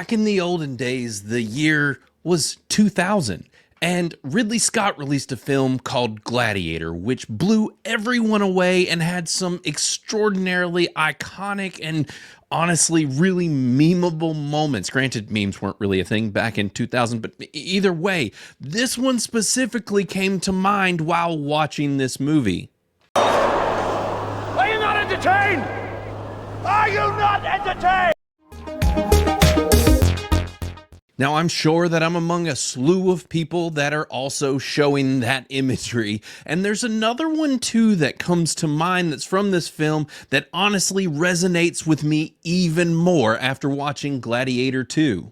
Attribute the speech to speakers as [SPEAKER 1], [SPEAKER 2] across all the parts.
[SPEAKER 1] Back in the olden days, the year was 2000, and Ridley Scott released a film called Gladiator, which blew everyone away and had some extraordinarily iconic and honestly really memeable moments. Granted, memes weren't really a thing back in 2000, but either way, this one specifically came to mind while watching this movie.
[SPEAKER 2] Are you not entertained? Are you not entertained?
[SPEAKER 1] Now, I'm sure that I'm among a slew of people that are also showing that imagery, and there's another one too that comes to mind that's from this film that honestly resonates with me even more after watching Gladiator 2.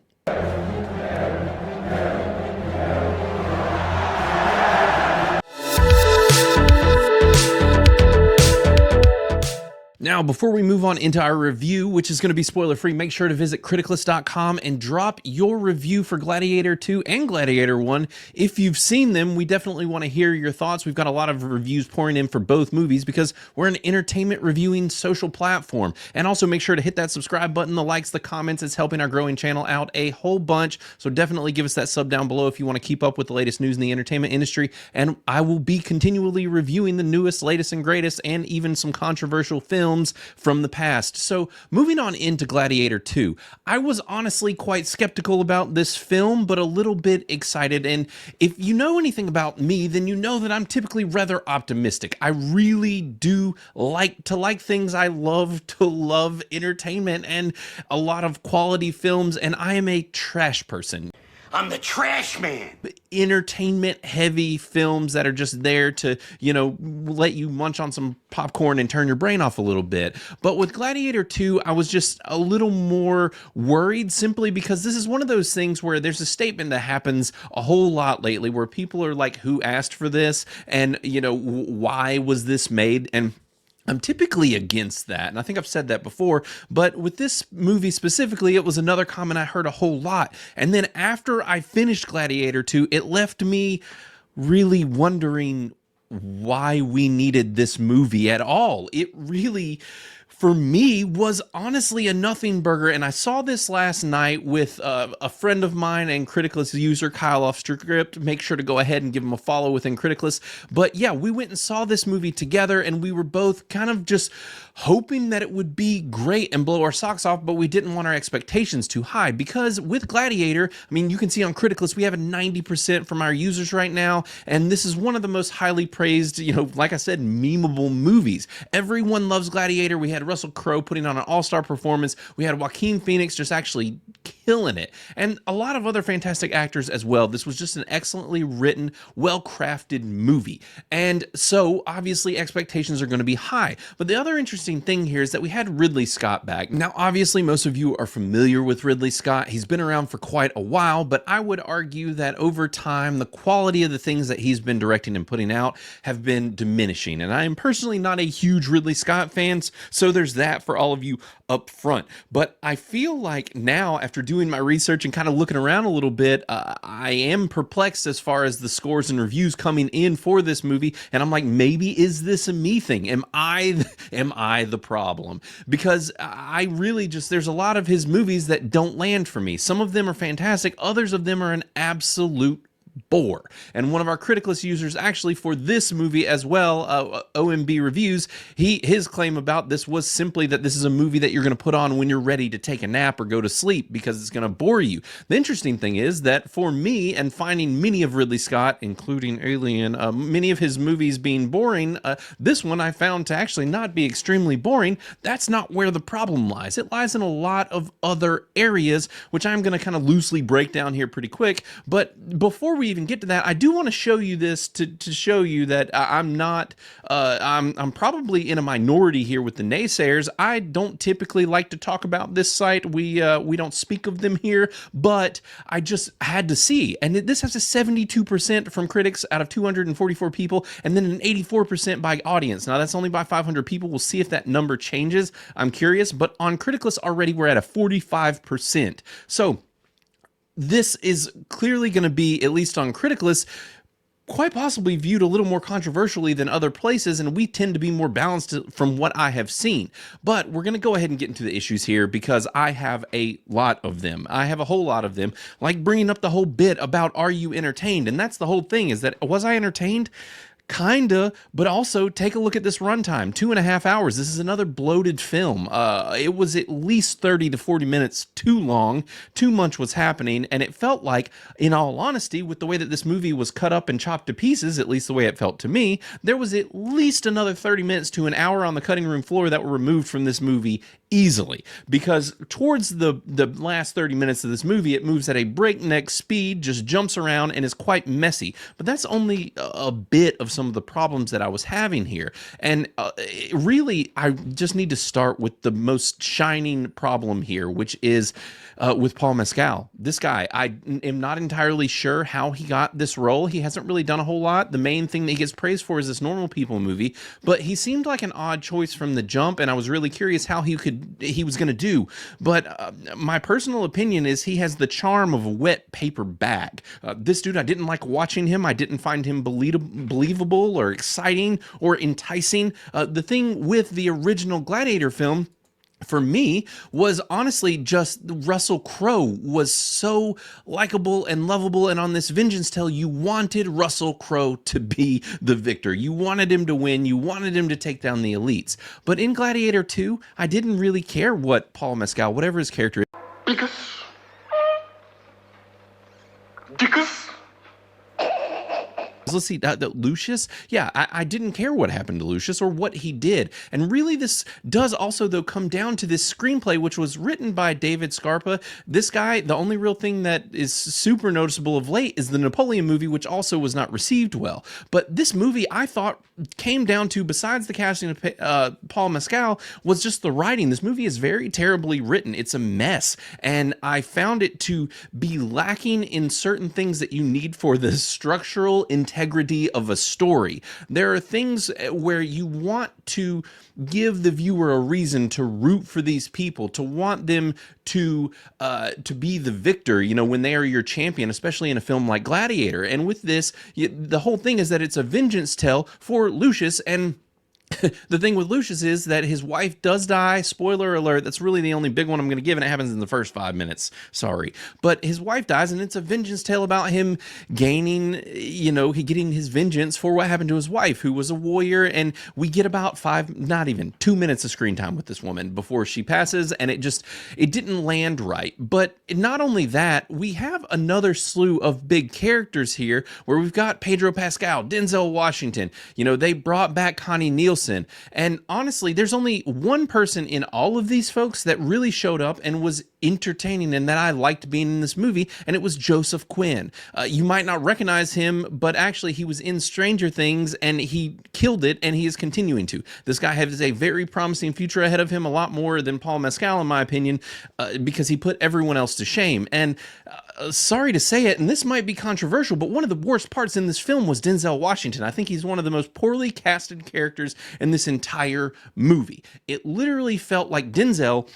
[SPEAKER 1] Now, before we move on into our review, which is going to be spoiler-free, make sure to visit criticless.com and drop your review for Gladiator 2 and Gladiator 1. If you've seen them, we definitely want to hear your thoughts. We've got a lot of reviews pouring in for both movies because we're an entertainment reviewing social platform. And also make sure to hit that subscribe button, the likes, the comments. It's helping our growing channel out a whole bunch. So definitely give us that sub down below if you want to keep up with the latest news in the entertainment industry. And I will be continually reviewing the newest, latest, and greatest, and even some controversial films from the past. So moving on into Gladiator 2, I was honestly quite skeptical about this film, but a little bit excited. And if you know anything about me, then you know that I'm typically rather optimistic. I really do like things. I love to love entertainment and a lot of quality films, and I am a trash person.
[SPEAKER 2] I'm the trash man.
[SPEAKER 1] Entertainment heavy films that are just there to, let you munch on some popcorn and turn your brain off a little bit. But with Gladiator 2, I was just a little more worried simply because this is one of those things where there's a statement that happens a whole lot lately where people are like, who asked for this? And, why was this made? And I'm typically against that, and I think I've said that before, but with this movie specifically, it was another comment I heard a whole lot. And then after I finished Gladiator 2, it left me really wondering why we needed this movie at all. It really, for me, was honestly a nothing burger, and I saw this last night with a friend of mine and Criticless user, Kyle Off Script. Make sure to go ahead and give him a follow within Criticless. But yeah, we went and saw this movie together, and we were both kind of just hoping that it would be great and blow our socks off, but we didn't want our expectations too high, because with Gladiator, I mean, you can see on Criticless, we have a 90% from our users right now, and this is one of the most highly praised, like I said, memeable movies. Everyone loves Gladiator. We had Russell Crowe putting on an all-star performance. We had Joaquin Phoenix just actually killing it, and a lot of other fantastic actors as well. This was just an excellently written, well-crafted movie, and so obviously expectations are going to be high. But the other interesting thing here is that we had Ridley Scott back. Now, obviously, most of you are familiar with Ridley Scott. He's been around for quite a while, but I would argue that over time, the quality of the things that he's been directing and putting out have been diminishing, and I am personally not a huge Ridley Scott fan, so there's that for all of you up front. But I feel like now, after doing my research and kind of looking around a little bit, I am perplexed as far as the scores and reviews coming in for this movie, and I'm like, maybe is this a me thing? Am I the problem? Because I really just, there's a lot of his movies that don't land for me. Some of them are fantastic, others of them are an absolute bore. And one of our Criticless users actually for this movie as well, OMB Reviews, his claim about this was simply that this is a movie that you're going to put on when you're ready to take a nap or go to sleep because it's going to bore you. The interesting thing is that for me, and finding many of Ridley Scott, including Alien, many of his movies being boring, this one I found to actually not be extremely boring. That's not where the problem lies. It lies in a lot of other areas, which I'm going to kind of loosely break down here pretty quick. But before we even get to that, I do want to show you this to show you that I'm not, I'm probably in a minority here with the naysayers. I don't typically like to talk about this site. We don't speak of them here, but I just had to see. And this has a 72% from critics out of 244 people, and then an 84% by audience. Now, that's only by 500 people. We'll see if that number changes. I'm curious, but on Criticless already, we're at a 45%. So this is clearly going to be, at least on Criticless, quite possibly viewed a little more controversially than other places, and we tend to be more balanced from what I have seen. But we're going to go ahead and get into the issues here because I have a lot of them. I have a whole lot of them, like bringing up the whole bit about, are you entertained? And that's the whole thing, is that, was I entertained? Kinda, but also take a look at this runtime, 2.5 hours. This is another bloated film. It was at least 30 to 40 minutes too long. Too much was happening, and it felt like, in all honesty, with the way that this movie was cut up and chopped to pieces, at least the way it felt to me, there was at least another 30 minutes to an hour on the cutting room floor that were removed from this movie easily, because towards the last 30 minutes of this movie, it moves at a breakneck speed, just jumps around, and is quite messy. But that's only a bit of some of the problems that I was having here. And really, I just need to start with the most shining problem here, which is with Paul Mescal. This guy, I am not entirely sure how he got this role. He hasn't really done a whole lot. The main thing that he gets praised for is this Normal People movie, but he seemed like an odd choice from the jump, and I was really curious how he was going to do. But my personal opinion is he has the charm of a wet paper bag. This dude, I didn't like watching him. I didn't find him believable or exciting or enticing. The thing with the original Gladiator film, for me, was honestly just Russell Crowe was so likable and lovable, and on this Vengeance Tale, you wanted Russell Crowe to be the victor. You wanted him to win. You wanted him to take down the elites. But in Gladiator 2, I didn't really care what Paul Mescal, whatever his character is.
[SPEAKER 2] Because
[SPEAKER 1] Let's see, Lucius? Yeah, I didn't care what happened to Lucius or what he did. And really, this does also, though, come down to this screenplay, which was written by David Scarpa. This guy, the only real thing that is super noticeable of late is the Napoleon movie, which also was not received well. But this movie, I thought, came down to, besides the casting of Paul Mescal, was just the writing. This movie is very terribly written. It's a mess. And I found it to be lacking in certain things that you need for the structural integrity of a story. There are things where you want to give the viewer a reason to root for these people, to want them to be the victor, you know, when they are your champion, especially in a film like Gladiator. And with this, the whole thing is that it's a vengeance tale for Lucius, and the thing with Lucius is that his wife does die. Spoiler alert, that's really the only big one I'm going to give, and it happens in the first 5 minutes. Sorry. But his wife dies, and it's a vengeance tale about him gaining, you know, getting his vengeance for what happened to his wife, who was a warrior, and we get about 2 minutes of screen time with this woman before she passes, and it didn't land right. But not only that, we have another slew of big characters here, where we've got Pedro Pascal, Denzel Washington, you know, they brought back Connie Nielsen. And honestly, there's only one person in all of these folks that really showed up and was entertaining and that I liked being in this movie, and it was Joseph Quinn. You might not recognize him, but actually he was in Stranger Things and he killed it, and he is continuing to. This guy has a very promising future ahead of him, a lot more than Paul Mescal, in my opinion, because he put everyone else to shame. And sorry to say it, and this might be controversial, but one of the worst parts in this film was Denzel Washington. I think he's one of the most poorly casted characters in this entire movie. It literally felt like Denzel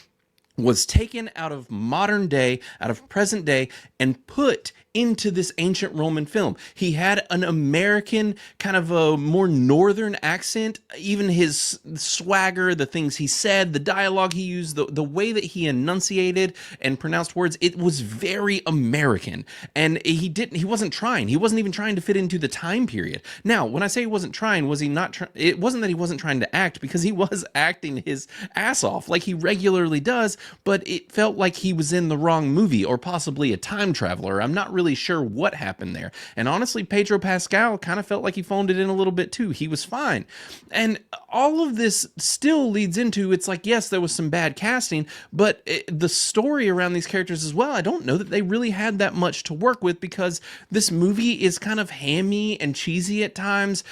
[SPEAKER 1] was taken out of modern day, out of present day, and put into this ancient Roman film. He had an American, kind of a more northern accent. Even his swagger, the things he said, the dialogue he used, the way that he enunciated and pronounced words, it was very American. And he wasn't trying. He wasn't even trying to fit into the time period. Now, when I say he wasn't trying, was he not trying? It wasn't that he wasn't trying to act, because he was acting his ass off like he regularly does, but it felt like he was in the wrong movie, or possibly a time traveler. I'm not really sure what happened there. And honestly, Pedro Pascal kind of felt like he phoned it in a little bit too. He was fine. And all of this still leads into, it's like, yes, there was some bad casting, but the story around these characters as well, I don't know that they really had that much to work with, because this movie is kind of hammy and cheesy at times.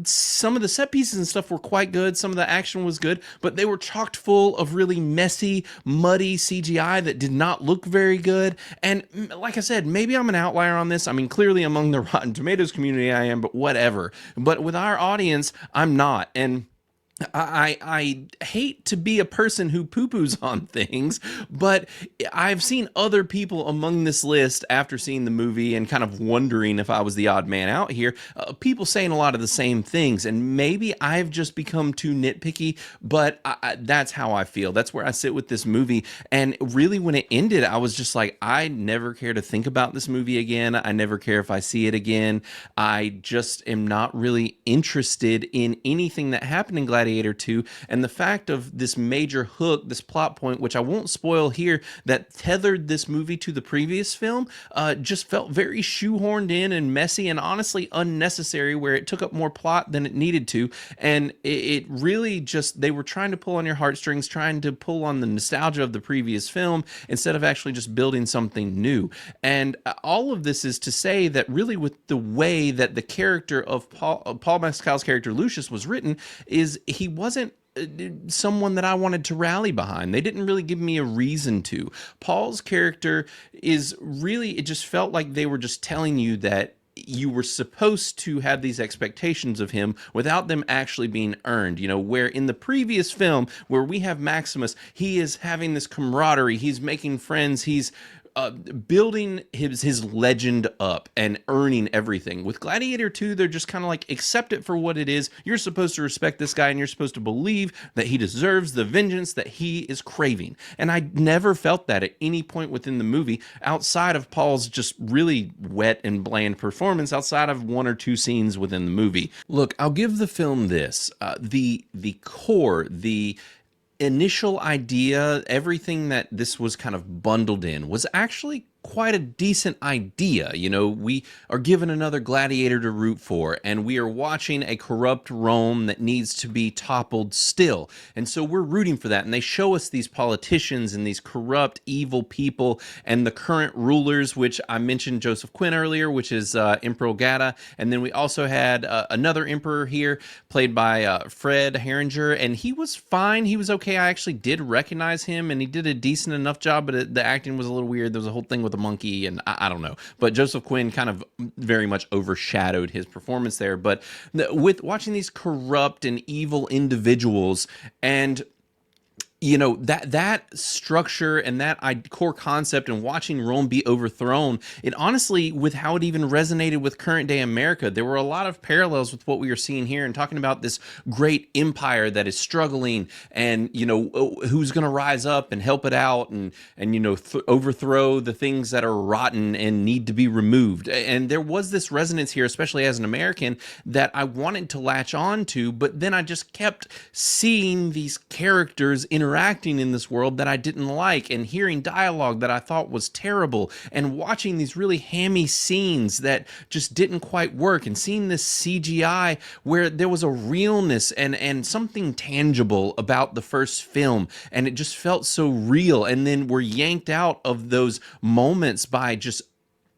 [SPEAKER 1] Some of the set pieces and stuff were quite good. Some of the action was good, but they were chocked full of really messy, muddy CGI that did not look very good. And like I said, maybe I'm an outlier on this. I mean, clearly among the Rotten Tomatoes community I am, but whatever. But with our audience, I'm not. And I hate to be a person who poo-poos on things, but I've seen other people among this list after seeing the movie and kind of wondering if I was the odd man out here. People saying a lot of the same things, and maybe I've just become too nitpicky, but that's how I feel. That's where I sit with this movie. And really, when it ended, I was just like, I never care to think about this movie again. I never care if I see it again. I just am not really interested in anything that happened in Gladiator 2, and the fact of this major hook, this plot point, which I won't spoil here, that tethered this movie to the previous film, just felt very shoehorned in and messy and honestly unnecessary, where it took up more plot than it needed to. And it really just, they were trying to pull on your heartstrings, trying to pull on the nostalgia of the previous film instead of actually just building something new. And all of this is to say that really, with the way that the character of Paul Mescal's character Lucius was written, is he wasn't someone that I wanted to rally behind. They didn't really give me a reason to. Paul's character is really, it just felt like they were just telling you that you were supposed to have these expectations of him without them actually being earned. You know, where in the previous film, where we have Maximus, he is having this camaraderie, he's making friends, he's building his legend up and earning everything. With Gladiator 2, they're just kind of like, accept it for what it is. You're supposed to respect this guy, and you're supposed to believe that he deserves the vengeance that he is craving. And I never felt that at any point within the movie, outside of Paul's just really wet and bland performance, outside of one or two scenes within the movie. Look, I'll give the film this. The core, the initial idea, everything that this was kind of bundled in, was actually quite a decent idea. You know, we are given another gladiator to root for, and we are watching a corrupt Rome that needs to be toppled still. And so we're rooting for that. And they show us these politicians and these corrupt, evil people and the current rulers, which I mentioned Joseph Quinn earlier, which is Emperor Gata. And then we also had another emperor here played by Fred Herringer, and he was fine. He was okay. I actually did recognize him, and he did a decent enough job, but the acting was a little weird. There was a whole thing with a monkey, and I don't know, but Joseph Quinn kind of very much overshadowed his performance there. But with watching these corrupt and evil individuals, and you know, that structure and that core concept, and watching Rome be overthrown, it honestly, with how it even resonated with current day America, there were a lot of parallels with what we are seeing here, and talking about this great empire that is struggling, and you know, who's going to rise up and help it out, and you know, overthrow the things that are rotten and need to be removed. And there was this resonance here, especially as an American, that I wanted to latch on to, but then I just kept seeing these characters interacting in this world that I didn't like, and hearing dialogue that I thought was terrible, and watching these really hammy scenes that just didn't quite work, and seeing this CGI where there was a realness and something tangible about the first film, and it just felt so real. And then we're yanked out of those moments by just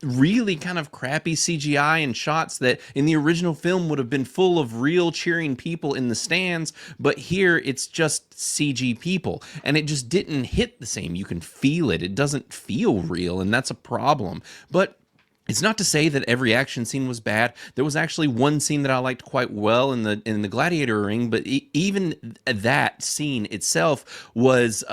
[SPEAKER 1] really kind of crappy CGI and shots that in the original film would have been full of real cheering people in the stands, but here it's just CG people, and it just didn't hit the same. You can feel it. It doesn't feel real, and that's a problem. But it's not to say that every action scene was bad. There was actually one scene that I liked quite well in the gladiator ring, but even that scene itself was,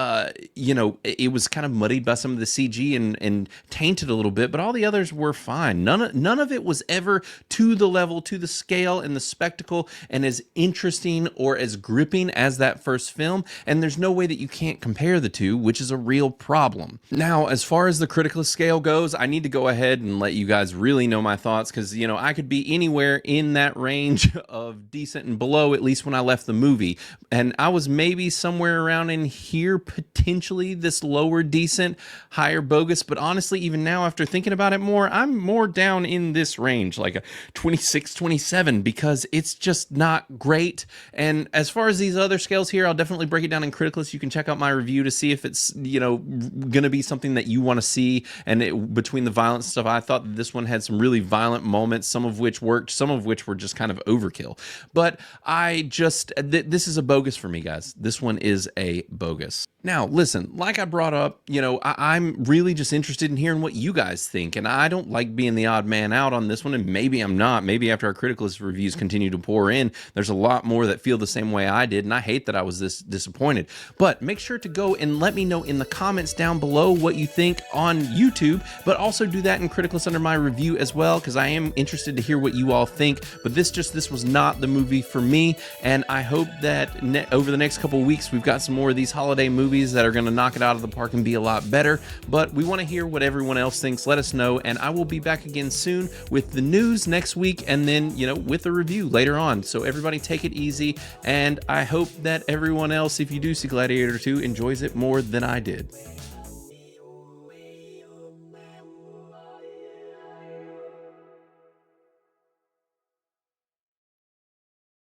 [SPEAKER 1] you know, it was kind of muddied by some of the CG and tainted a little bit, but all the others were fine. None of it was ever to the level, to the scale and the spectacle and as interesting or as gripping as that first film, and there's no way that you can't compare the two, which is a real problem. Now, as far as the Criticless scale goes, I need to go ahead and let you guys really know my thoughts, because you know, I could be anywhere in that range of decent and below, at least when I left the movie, and I was maybe somewhere around in here, potentially this lower decent, higher bogus. But honestly, even now, after thinking about it more, I'm more down in this range, like a 26, 27, because it's just not great. And as far as these other scales here, I'll definitely break it down in Criticless. You can check out my review to see if it's, you know, gonna be something that you want to see. And between the violence stuff, I thought that this one had some really violent moments, some of which worked, some of which were just kind of overkill. But this is a bogus for me, guys. This one is a bogus. Now, listen, like I brought up, I'm really just interested in hearing what you guys think, and I don't like being the odd man out on this one, and maybe I'm not. Maybe after our Criticless reviews continue to pour in, there's a lot more that feel the same way I did, and I hate that I was this disappointed. But make sure to go and let me know in the comments down below what you think on YouTube, but also do that in Criticless under my review as well, because I am interested to hear what you all think. But this was not the movie for me, and I hope that over the next couple weeks we've got some more of these holiday movies that are going to knock it out of the park and be a lot better. But we want to hear what everyone else thinks. Let us know, and I will be back again soon with the news next week, and then with a review later on. So everybody take it easy, and I hope that everyone else, if you do see Gladiator 2, enjoys it more than I did.